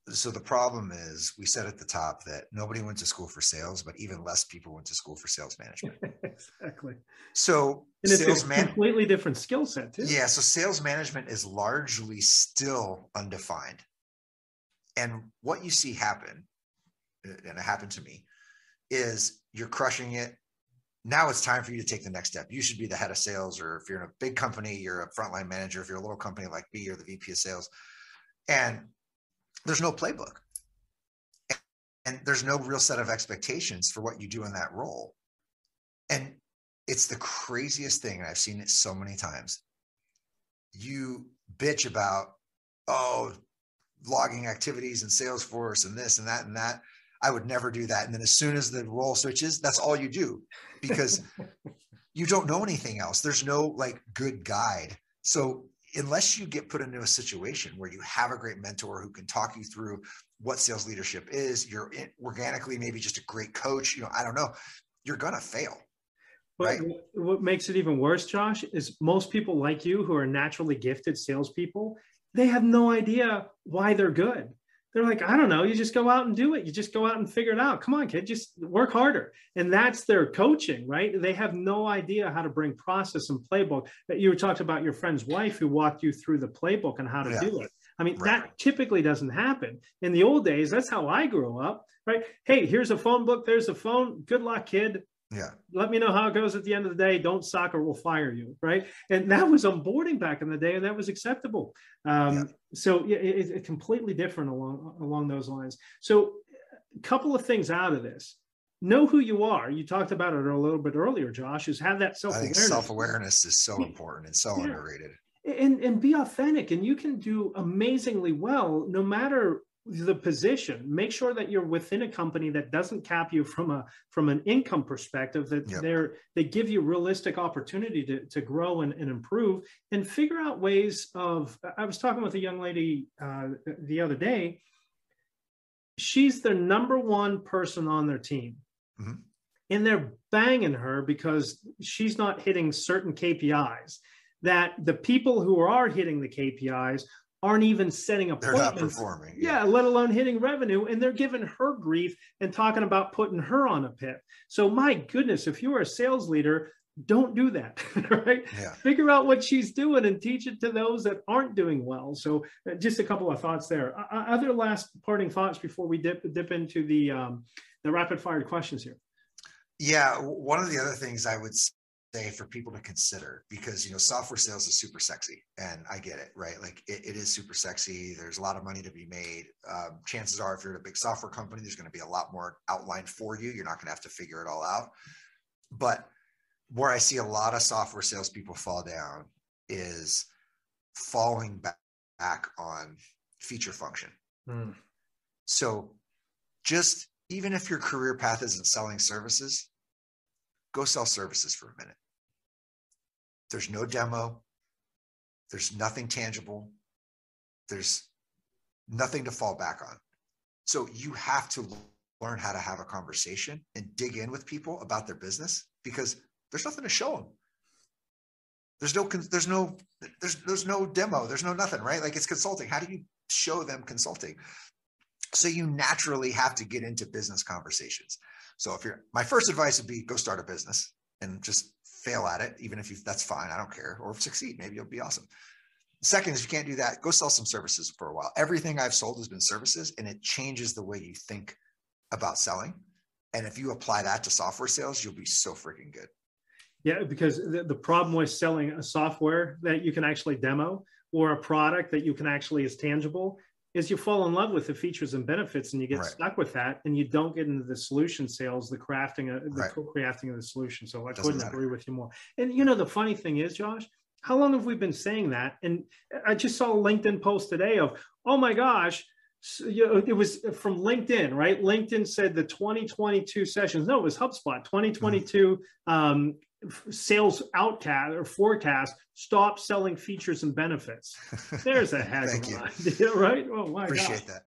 So the problem is, we said at the top that nobody went to school for sales, but even less people went to school for sales management. Exactly. So and it's a completely different skill set too. Yeah. So sales management is largely still undefined. And what you see happen, and it happened to me, is you're crushing it. Now it's time for you to take the next step. You should be the head of sales, or if you're in a big company, you're a frontline manager. If you're a little company like me, you're the VP of sales. And there's no playbook. And there's no real set of expectations for what you do in that role. And it's the craziest thing. And I've seen it so many times. You bitch about, oh, logging activities in Salesforce and this and that and that. I would never do that. And then as soon as the role switches, that's all you do, because you don't know anything else. There's no like good guide. So unless you get put into a situation where you have a great mentor who can talk you through what sales leadership is, you're organically maybe just a great coach, I don't know, you're going to fail. But right? What makes it even worse, Josh, is most people like you who are naturally gifted salespeople, they have no idea why they're good. They're like, I don't know, you just go out and do it. You just go out and figure it out. Come on, kid, just work harder. And that's their coaching, right? They have no idea how to bring process and playbook. You were talking about your friend's wife who walked you through the playbook and how to do it. I mean, that typically doesn't happen. In the old days, that's how I grew up, right? Hey, here's a phone book. There's a phone. Good luck, kid. Yeah. Let me know how it goes at the end of the day. Don't suck or we'll fire you. Right. And that was onboarding back in the day, and that was acceptable. So it's completely different along those lines. So a couple of things out of this. Know who you are. You talked about it a little bit earlier, Josh, is have that self-awareness. I think self-awareness is so important and so underrated. And be authentic, and you can do amazingly well no matter the position. Make sure that you're within a company that doesn't cap you from an income perspective, that they give you realistic opportunity to grow and improve, and figure out ways of. I was talking with a young lady the other day. She's the number one person on their team. Mm-hmm. And they're banging her because she's not hitting certain KPIs, that the people who are hitting the KPIs aren't even setting appointments. They're not performing. Yeah, let alone hitting revenue. And they're giving her grief and talking about putting her on a pit. So my goodness, if you are a sales leader, don't do that, right? Yeah. Figure out what she's doing and teach it to those that aren't doing well. So just a couple of thoughts there. Other last parting thoughts before we dip into the rapid fire questions here. Yeah, one of the other things I would say for people to consider, because software sales is super sexy, and I get it, right? Like it is super sexy. There's a lot of money to be made. Chances are, if you're at a big software company, there's going to be a lot more outlined for you. You're not going to have to figure it all out. But where I see a lot of software salespeople fall down is falling back on feature function. So just even if your career path isn't selling services, go sell services for a minute. There's no demo. There's nothing tangible. There's nothing to fall back on. So you have to learn how to have a conversation and dig in with people about their business, because there's nothing to show them. There's no demo. There's no nothing, right? Like, it's consulting. How do you show them consulting? So you naturally have to get into business conversations. So my first advice would be, go start a business and just fail at it. Even if that's fine. I don't care. Or succeed. Maybe it'll be awesome. Second is, you can't do that, go sell some services for a while. Everything I've sold has been services, and it changes the way you think about selling. And if you apply that to software sales, you'll be so freaking good. Yeah, because the problem with selling a software that you can actually demo, or a product that you can actually is tangible, is you fall in love with the features and benefits, and you get stuck with that, and you don't get into the solution sales, the co-crafting of the solution. So I couldn't agree with you more. And the funny thing is, Josh, how long have we been saying that? And I just saw a LinkedIn post today of, oh my gosh, it was from LinkedIn, right? LinkedIn said the 2022 sessions. No, it was HubSpot 2022 sales outcast or forecast, stop selling features and benefits. There's a headline, right? Oh my God. Appreciate that.